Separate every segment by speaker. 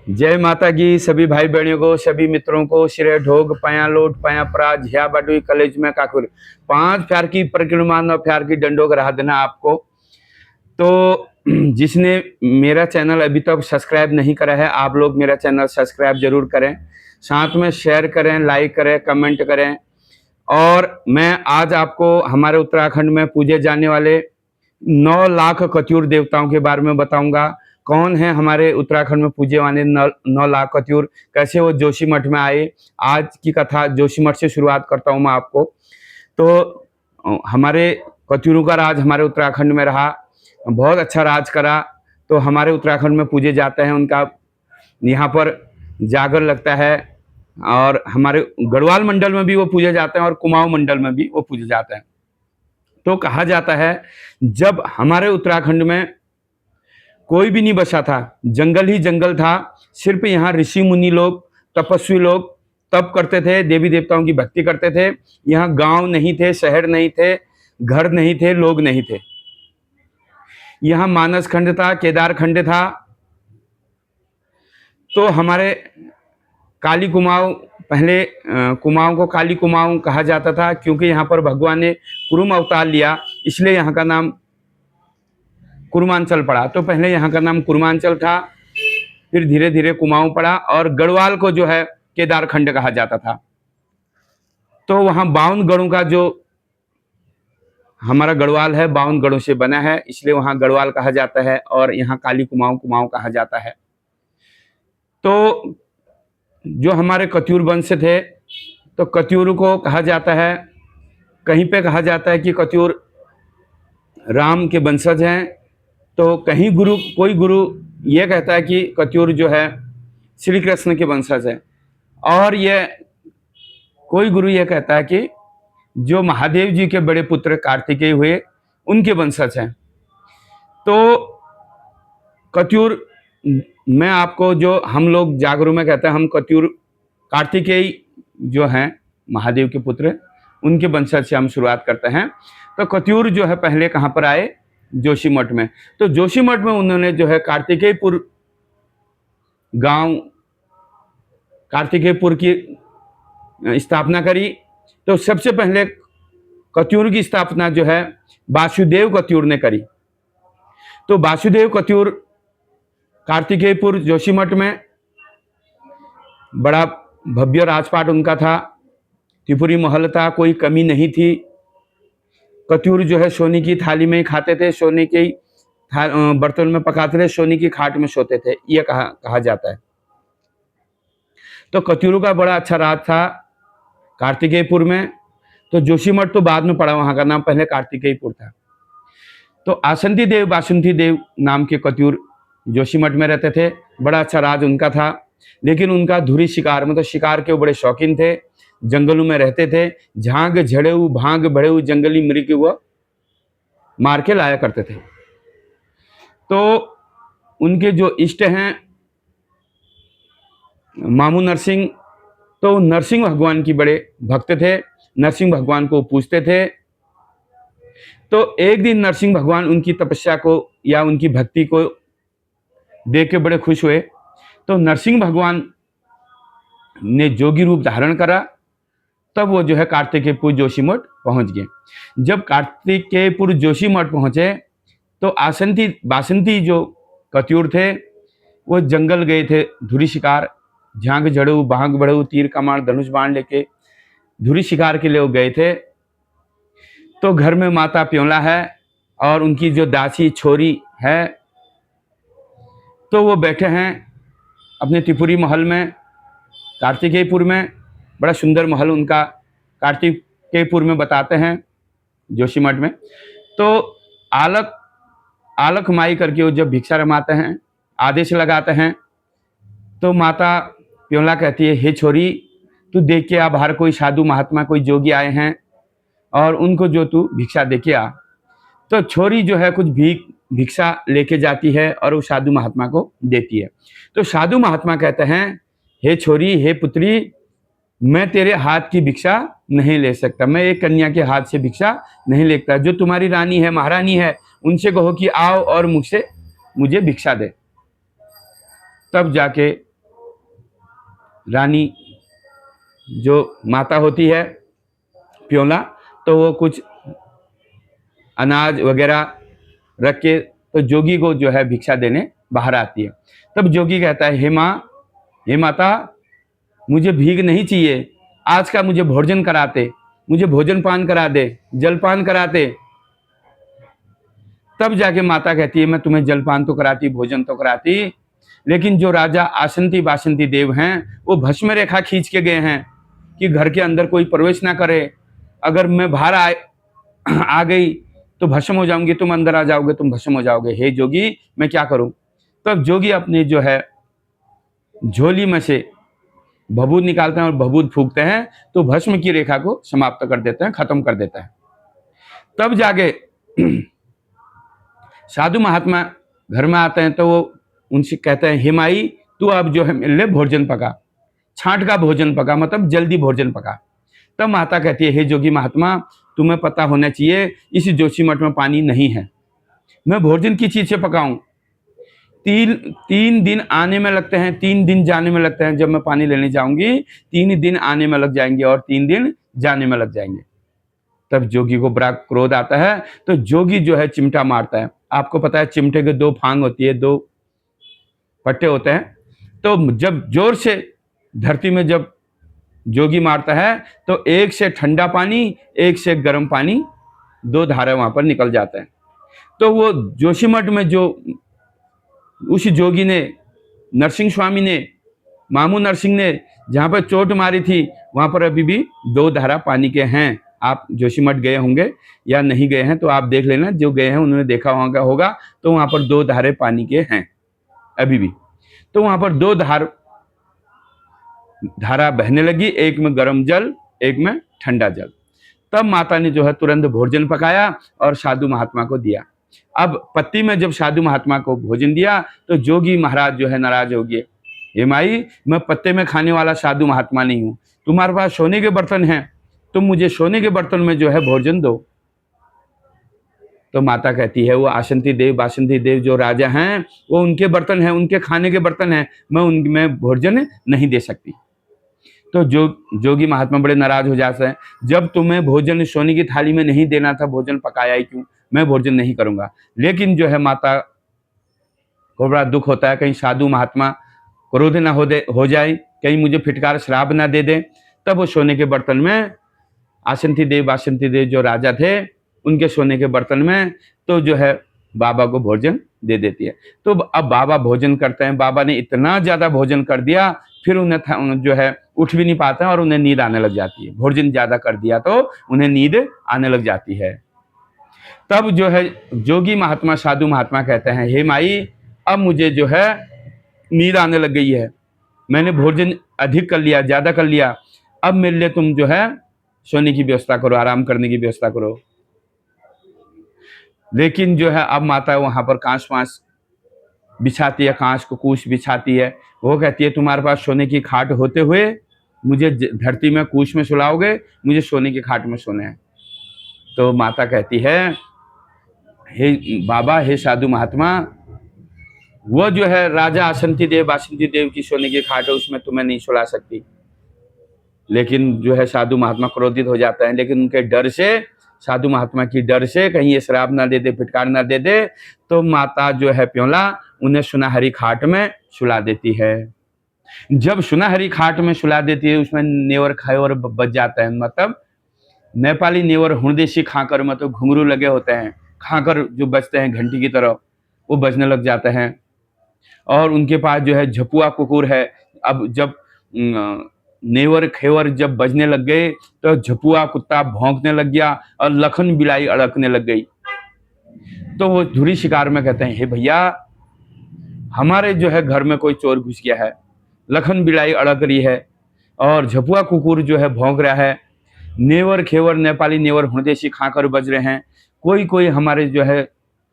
Speaker 1: जय माता की सभी भाई बहनों को, सभी मित्रों को। सिरे ढोग पया लोट पया पराज झिया बाडुई कलेज में काकुर 5 प्यार की परिक्रमा न प्यार की डंडों करा देना आपको। तो जिसने मेरा चैनल अभी तक सब्सक्राइब नहीं करा है, आप लोग मेरा चैनल सब्सक्राइब जरूर करें, साथ में शेयर करें, लाइक करें, कमेंट करें। और मैं आज आपको हमारे उत्तराखंड में पूजे जाने वाले 9 लाख कत्यूर देवताओं के बारे में बताऊंगा। कौन है हमारे उत्तराखंड में पूजे वाले 9 लाख कत्यूर, कैसे वो जोशीमठ में आए। आज की कथा जोशीमठ से शुरुआत करता हूं मैं आपको। तो हमारे कत्यूरों का राज हमारे उत्तराखंड में रहा, बहुत अच्छा राज करा। तो हमारे उत्तराखंड में पूजे जाते हैं, उनका यहाँ पर जागर लगता है। और हमारे गढ़वाल मंडल में भी वो पूजे जाते हैं और कुमाऊं मंडल में भी वो पूजे जाते हैं। तो कहा जाता है जब हमारे उत्तराखंड में कोई भी नहीं बसा था, जंगल ही जंगल था, सिर्फ यहाँ ऋषि मुनि लोग, तपस्वी लोग तप करते थे, देवी देवताओं की भक्ति करते थे। यहाँ गांव नहीं थे, शहर नहीं थे, घर नहीं थे, लोग नहीं थे। यहाँ मानस खंड था, केदार खंड था। तो हमारे काली कुमाऊं, पहले कुमाऊं को काली कुमाऊं कहा जाता था, क्योंकि यहाँ पर भगवान ने कुरुम अवतार लिया, इसलिए यहाँ का नाम कुरुमांचल पड़ा। तो पहले यहाँ का नाम कुरुमांचल था, फिर धीरे धीरे कुमाऊं पड़ा, और गढ़वाल को जो है केदार खंड कहा जाता था। तो वहाँ 52 गढ़ों का जो हमारा गढ़वाल है 52 गढ़ों से बना है, इसलिए वहाँ गढ़वाल कहा जाता है, और यहाँ काली कुमाऊं कुमाऊं कहा जाता है। तो जो हमारे कत्यूर वंश थे, तो कत्यूर को कहा जाता है, कहीं पे कहा जाता है कि कत्यूर राम के वंशज हैं, तो कहीं कोई गुरु ये कहता है कि कत्यूर जो है श्री कृष्ण के वंशज है, और ये कोई गुरु ये कहता है कि जो महादेव जी के बड़े पुत्र कार्तिकेय हुए उनके वंशज हैं। तो कत्यूर मैं आपको, जो हम लोग जागरू में कहते हैं, हम कत्यूर कार्तिकेय जो हैं महादेव के पुत्र, उनके वंशज से हम शुरुआत करते हैं। तो कत्यूर जो है पहले कहाँ पर आए, जोशीमठ में। तो जोशीमठ में उन्होंने जो है कार्तिकेयपुर गांव, कार्तिकेयपुर की स्थापना करी। तो सबसे पहले कत्यूर की स्थापना जो है वासुदेव कत्यूर ने करी। तो वासुदेव कत्यूर कार्तिकेयपुर जोशीमठ में, बड़ा भव्य राजपाट उनका था, त्रिपुरी महल था, कोई कमी नहीं थी। कत्यूर जो है सोने की थाली में ही खाते थे, सोने के बर्तन में पकाते थे, सोने की खाट में सोते थे, ये कहा जाता है। तो कत्यूरों का बड़ा अच्छा राज था कार्तिकेयपुर में। तो जोशीमठ तो बाद में पड़ा, वहां का नाम पहले कार्तिकेयपुर था। तो आसंती देव बासुंती देव नाम के कत्यूर जोशीमठ में रहते थे, बड़ा अच्छा राज उनका था। लेकिन उनका धुरी शिकार, मतलब शिकार के वो बड़े शौकीन थे, जंगलों में रहते थे, झांग झड़ेऊ भांग बढ़ेऊ जंगली मृग वो मार के लाया करते थे। तो उनके जो इष्ट हैं मामू नरसिंह, तो नरसिंह भगवान की बड़े भक्त थे, नरसिंह भगवान को पूजते थे। तो एक दिन नरसिंह भगवान उनकी तपस्या को या उनकी भक्ति को देख के बड़े खुश हुए। तो नरसिंह भगवान ने जोगी रूप धारण करा, तब वो जो है कार्तिकेयपुर जोशीमठ पहुंच गए। जब कार्तिकेयपुर जोशीमठ पहुंचे, तो बासंती जो कत्यूर थे वो जंगल गए थे, धुरी शिकार, झांग झड़ू भांग बढ़ू तीर कमान धनुष बाण लेके धुरी शिकार के लिए वो गए थे। तो घर में माता प्योला है और उनकी जो दासी छोरी है, तो वो बैठे हैं अपने त्रिपुरी महल में कार्तिकेयपुर में। बड़ा सुंदर महल उनका कार्तिकेयपुर में बताते हैं जोशीमठ में। तो आलक माई करके वो जब भिक्षा रमाते हैं, आदेश लगाते हैं, तो माता प्योला कहती है, हे छोरी, तू देख के आ, बाहर कोई साधु महात्मा कोई जोगी आए हैं, और उनको जो तू भिक्षा दे के आ। तो छोरी जो है कुछ भिक्षा लेके जाती है और वो साधु महात्मा को देती है। तो साधु महात्मा कहते हैं, हे छोरी, हे पुत्री, मैं तेरे हाथ की भिक्षा नहीं ले सकता, मैं एक कन्या के हाथ से भिक्षा नहीं लेता। जो तुम्हारी रानी है, महारानी है, उनसे कहो कि आओ और मुझे भिक्षा दे। तब जाके रानी जो माता होती है प्योला, तो वो कुछ अनाज वगैरह रख के तो जोगी को जो है भिक्षा देने बाहर आती है। तब जोगी कहता है, हे माँ, हे माता, मुझे भीख नहीं चाहिए, आज का मुझे भोजन कराते, मुझे भोजन पान करा दे, जलपान कराते। तब जाके माता कहती है, मैं तुम्हें जलपान तो कराती, भोजन तो कराती, लेकिन जो राजा आसंती बासंती देव हैं वो भस्म रेखा खींच के गए हैं कि घर के अंदर कोई प्रवेश ना करे। अगर मैं बाहर आ गई तो भस्म हो जाऊंगी, तुम अंदर आ जाओगे तुम भस्म हो जाओगे। हे जोगी, मैं क्या करूं? तब जोगी अपने जो है झोली में से भभूत निकालते हैं और भभूत फूंकते हैं, तो भस्म की रेखा को समाप्त कर देते हैं, खत्म कर देता है। तब जाके साधु महात्मा घर में आते हैं तो वो उनसे कहते हैं, हे माई, तू अब जो है मेरे लिए भोजन पका, छांट का भोजन पका, मतलब जल्दी भोजन पका। तब माता कहती है, हे जोगी महात्मा, तुम्हें पता होना चाहिए इस जोशीमठ में पानी नहीं है, मैं भोजन की चीज से पकाऊं? तीन दिन आने में लगते हैं, 3 दिन जाने में लगते हैं। जब मैं पानी लेने जाऊंगी 3 दिन आने में लग जाएंगे और 3 दिन जाने में लग जाएंगे। तब जोगी को बड़ा क्रोध आता है, तो जोगी जो है चिमटा मारता है। आपको पता है चिमटे के 2 फांग होती है, 2 पट्टे होते हैं। तो जब जोर से धरती में जब जोगी मारता है तो एक से ठंडा पानी, एक से गर्म पानी, 2 धारे वहां पर निकल जाते हैं। तो वो जोशीमठ में जो उस जोगी ने, नरसिंह स्वामी ने, मामू नरसिंह ने जहां पर चोट मारी थी, वहां पर अभी भी 2 धारा पानी के हैं। आप जोशीमठ गए होंगे या नहीं गए हैं तो आप देख लेना, जो गए हैं उन्होंने देखा होगा, तो वहां पर 2 धारे पानी के हैं अभी भी। तो वहां पर 2 धारा बहने लगी, एक में गर्म जल, एक में ठंडा जल। तब माता ने जो है तुरंत भोजन पकाया और साधु महात्मा को दिया। अब पत्ती में जब साधु महात्मा को भोजन दिया तो जोगी महाराज जो है नाराज हो गए, हे माई, मैं पत्ते में खाने वाला साधु महात्मा नहीं हूं, तुम्हारे पास सोने के बर्तन हैं, तुम मुझे सोने के बर्तन में जो है भोजन दो। तो माता कहती है, वो आसंती देव बासंती देव जो राजा हैं वो उनके बर्तन हैं, उनके खाने के बर्तन हैं, मैं उनमें भोजन नहीं दे सकती। तो जोगी महात्मा बड़े नाराज हो जाते हैं, जब तुम्हें भोजन सोने की थाली में नहीं देना था, भोजन पकाया ही क्यों? मैं भोजन नहीं करूंगा। लेकिन जो है माता को बड़ा दुख होता है, कहीं साधु महात्मा क्रोध ना हो जाए, कहीं मुझे फिटकार श्राप ना दे दे। तब वो सोने के बर्तन में, आसंती देव बासंती देव जो राजा थे उनके सोने के बर्तन में, तो जो है बाबा को भोजन दे देती है। तो अब बाबा भोजन करते हैं, बाबा ने इतना ज्यादा भोजन कर दिया, फिर उन्हें जो है उठ भी नहीं पाते हैं और उन्हें नींद आने लग जाती है। भोजन ज्यादा कर दिया तो उन्हें नींद आने लग जाती है। तब जो है जोगी महात्मा साधु महात्मा कहते हैं, हे माई, अब मुझे जो है नींद आने लग गई है, मैंने भोजन अधिक कर लिया, ज्यादा कर लिया, अब मेरे लिए तुम जो है सोने की व्यवस्था करो, आराम करने की व्यवस्था करो। लेकिन जो है अब माता वहां पर कांच वांस बिछाती है, कांच को कूश बिछाती है। वो कहती है, तुम्हारे पास सोने की खाट होते हुए मुझे धरती में कूश में सुलाओगे, मुझे सोने की खाट में सोना है। तो माता कहती है, हे बाबा, हे साधु महात्मा, वो जो है राजा आसंती देव बासंती देव की सोने की खाट है, उसमें तुम्हें नहीं सुला सकती। लेकिन जो है साधु महात्मा क्रोधित हो जाता है, लेकिन उनके डर से, साधु महात्मा की डर से, कहीं ये श्राप ना दे दे, फिटकार ना दे दे, तो माता जो है प्योला उन्हें सुनहरी खाट में सुला देती है। जब सुनहरी खाट में सुला देती है, उसमें नेवर खावर बज जाता है, मतलब नेपाली नेवर हुणदेशी खाकर, मतलब घुंघरू लगे होते हैं, खाकर जो बजते हैं घंटी की तरह, वो बजने लग जाते हैं। और उनके पास जो है झपुआ कुकुर है। अब जब नेवर खेवर जब बजने लग गए तो झपुआ कुत्ता भौंकने लग गया और लखन बिलाई अड़कने लग गई। तो वो धुरी शिकार में कहते हैं, हे भैया, हमारे जो है घर में कोई चोर घुस गया है, लखन बिलाई अड़क रही है और झपुआ कुकुर जो है भौंक रहा है, नेवर खेवर नेपाली नेवर हुणदेशी खाकर बज रहे हैं, कोई हमारे जो है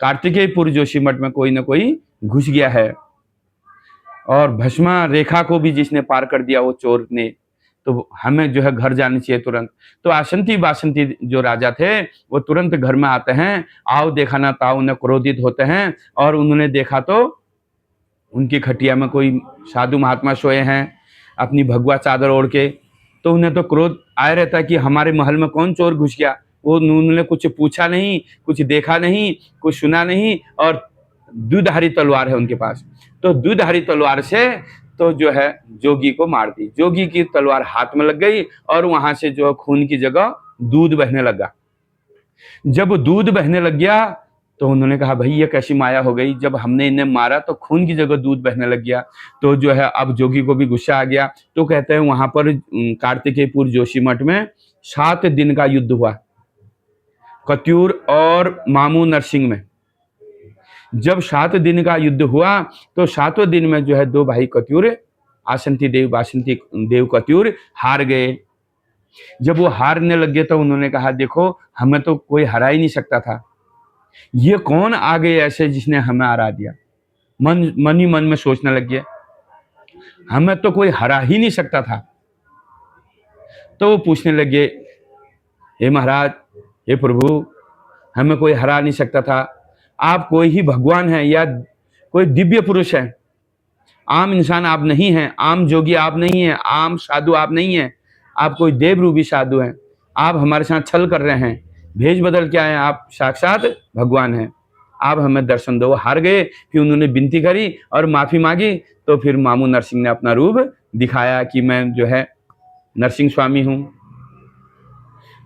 Speaker 1: कार्तिकेयपुर जोशीमठ में कोई ना कोई घुस गया है। और भस्मा रेखा को भी जिसने पार कर दिया वो चोर ने, तो हमें जो है घर जाने चाहिए तुरंत। तो आसंती बासंती जो राजा थे वो तुरंत घर में आते हैं, आओ देखा ना ताओ, उन्हें क्रोधित होते हैं और उन्होंने देखा तो उनकी खटिया में कोई साधु महात्मा सोए हैं अपनी भगवा चादर ओढ़ के। तो उन्हें तो क्रोध आया रहता कि हमारे महल में कौन चोर घुस गया। वो उन्होंने कुछ पूछा नहीं, कुछ देखा नहीं, कुछ सुना नहीं, और द्विधारी तलवार है उनके पास। तो द्विधारी तलवार से तो जो है जोगी को मार दी। जोगी की तलवार हाथ में लग गई और वहां से जो खून की जगह दूध बहने लगा। जब दूध बहने लग गया तो उन्होंने कहा भाई ये कैसी माया हो गई, जब हमने इन्हें मारा तो खून की जगह दूध बहने लग गया। तो जो है अब जोगी को भी गुस्सा आ गया। तो कहते हैं वहां पर कार्तिकेयपुर जोशीमठ में 7 दिन का युद्ध हुआ, कत्यूर और मामू नरसिंह में। जब 7 दिन का युद्ध हुआ तो 7वें दिन में जो है 2 भाई कत्यूर, आसंती देव कत्यूर हार गए। जब वो हारने लग गए तो उन्होंने कहा देखो हमें तो कोई हरा ही नहीं सकता था, ये कौन आ गए ऐसे जिसने हमें हरा दिया। मन ही मन में सोचने लग गए हमें तो कोई हरा ही नहीं सकता था। तो वो पूछने लगे हे महाराज, हे प्रभु, हमें कोई हरा नहीं सकता था, आप कोई ही भगवान हैं या कोई दिव्य पुरुष है, आम इंसान आप नहीं हैं, आम जोगी आप नहीं हैं, आम साधु आप नहीं हैं, आप कोई देव रूपी साधु हैं, आप हमारे साथ छल कर रहे हैं, भेष बदल के आए, आप साक्षात भगवान हैं, आप हमें दर्शन दो। हार गए। फिर उन्होंने विनती करी और माफी मांगी। तो फिर मामू नरसिंह ने अपना रूप दिखाया कि मैं जो है नरसिंह स्वामी हूँ।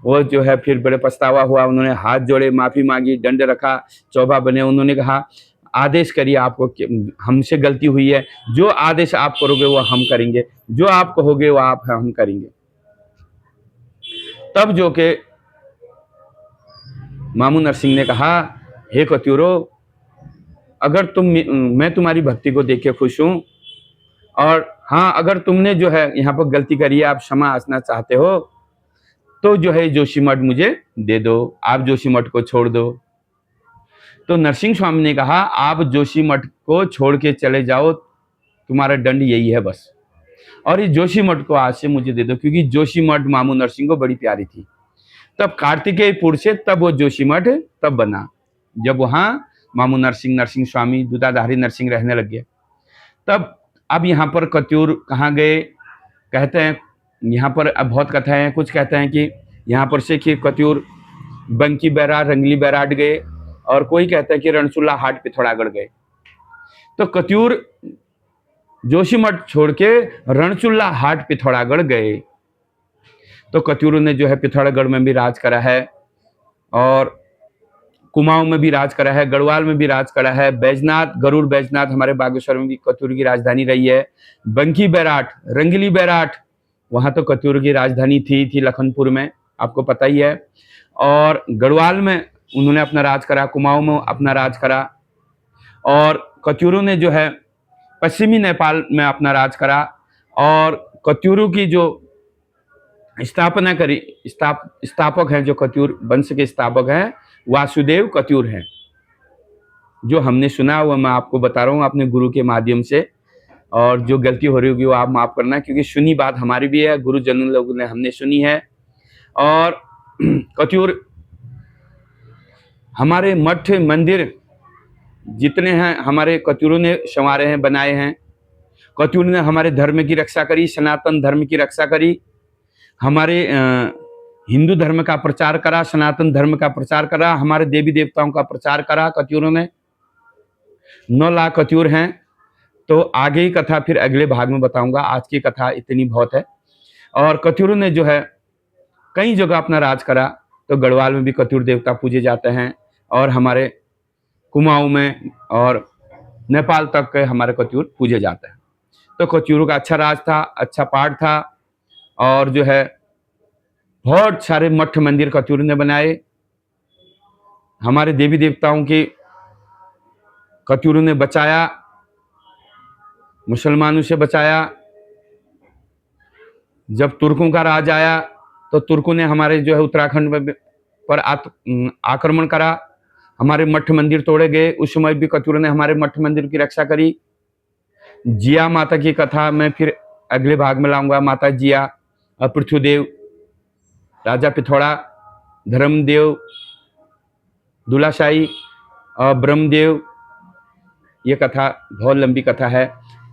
Speaker 1: वो जो है फिर बड़े पछतावा हुआ, उन्होंने हाथ जोड़े, माफी मांगी, दंड रखा, चौबा बने। उन्होंने कहा आदेश करिए, आपको हमसे गलती हुई है, जो आदेश आप करोगे वो हम करेंगे, जो आप कहोगे वो आप हम करेंगे। तब जो के मामू नरसिंह ने कहा हे कत्यूरो, अगर मैं तुम्हारी भक्ति को देख के खुश हूं, और हाँ अगर तुमने जो है यहाँ पर गलती करी है, आप क्षमा याचना चाहते हो तो जो है जोशीमठ मुझे दे दो, आप जोशीमठ को छोड़ दो। तो नरसिंह स्वामी ने कहा आप जोशीमठ को छोड़ के चले जाओ, तुम्हारा दंड यही है बस, और इस जोशीमठ को आज से मुझे दे दो, क्योंकि जोशीमठ मामू नरसिंह को बड़ी प्यारी थी। तब कार्तिकेयपुर से तब वो जोशीमठ तब बना, जब वहां मामू नरसिंह स्वामी दूधाधारी नरसिंह रहने लग गए। तब अब यहाँ पर कत्यूर कहाँ गए, कहते हैं यहाँ पर अब बहुत कथाएं हैं। कुछ कहते हैं कि यहाँ पर से कि कत्यूर बंकी बैराट, रंगली बैराट गए, और कोई कहता है कि रणचुल्ला हाट पिथौरागढ़ गए। तो कत्यूर जोशीमठ छोड़ के रणचुल्ला हाट पिथौरागढ़ गए। तो कत्यूर ने जो है पिथौरागढ़ में भी राज करा है, और कुमाऊं में भी राज करा है, गढ़वाल में भी राज करा है, बैजनाथ, गरुड़ बैजनाथ हमारे बागेश्वर में भी कत्यूर की राजधानी रही है। बंकी बैराट, रंगली बैराट, वहां तो कत्यूर की राजधानी थी लखनपुर में, आपको पता ही है। और गढ़वाल में उन्होंने अपना राज करा, कुमाऊं में अपना राज करा, और कत्यूरों ने जो है पश्चिमी नेपाल में अपना राज करा। और कत्यूरों की जो स्थापना करी, स्थापक हैं, जो कत्यूर वंश के स्थापक हैं, वासुदेव कत्यूर हैं। जो हमने सुना वो मैं आपको बता रहा हूँ अपने गुरु के माध्यम से, और जो गलती हो रही होगी वो आप माफ करना, क्योंकि सुनी बात हमारी भी है, गुरुजनों लोगों ने हमने सुनी है। और कत्यूर हमारे मठ मंदिर जितने हैं हमारे कत्यूरों ने संवारे हैं, बनाए हैं। कत्यूर ने हमारे धर्म की रक्षा करी, सनातन धर्म की रक्षा करी, हमारे हिंदू धर्म का प्रचार करा, सनातन धर्म का प्रचार करा, हमारे देवी देवताओं का प्रचार करा कत्यूरों ने। 9 लाख कत्यूर हैं। तो आगे की कथा फिर अगले भाग में बताऊंगा, आज की कथा इतनी बहुत है। और कत्यूरों ने जो है कई जगह अपना राज करा। तो गढ़वाल में भी कत्यूर देवता पूजे जाते हैं, और हमारे कुमाऊं में और नेपाल तक के हमारे कत्यूर पूजे जाते हैं। तो कत्यूरों का अच्छा राज था, अच्छा पाठ था, और जो है बहुत सारे मठ मंदिर कत्यूर ने बनाए। हमारे देवी देवताओं की कत्यूरों ने बचाया, मुसलमानों से बचाया। जब तुर्कों का राज आया तो तुर्कों ने हमारे जो है उत्तराखंड में पर आक्रमण करा, हमारे मठ मंदिर तोड़े गए। उस समय भी कत्यूरों ने हमारे मठ मंदिर की रक्षा करी। जिया माता की कथा मैं फिर अगले भाग में लाऊंगा। माता जिया और पृथ्वीदेव, राजा पिथौरा, धर्मदेव, दुलाशाही और ब्रह्मदेव, ये कथा बहुत लंबी कथा है।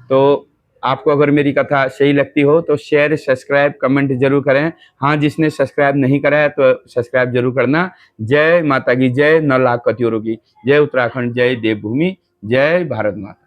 Speaker 1: तो आपको अगर मेरी कथा सही लगती हो तो शेयर, सब्सक्राइब, कमेंट जरूर करें। हाँ, जिसने सब्सक्राइब नहीं करा है तो सब्सक्राइब जरूर करना। जय माता की जय, 9 लाख कत्यूरों की जय, उत्तराखंड जय, देवभूमि जय, भारत माता।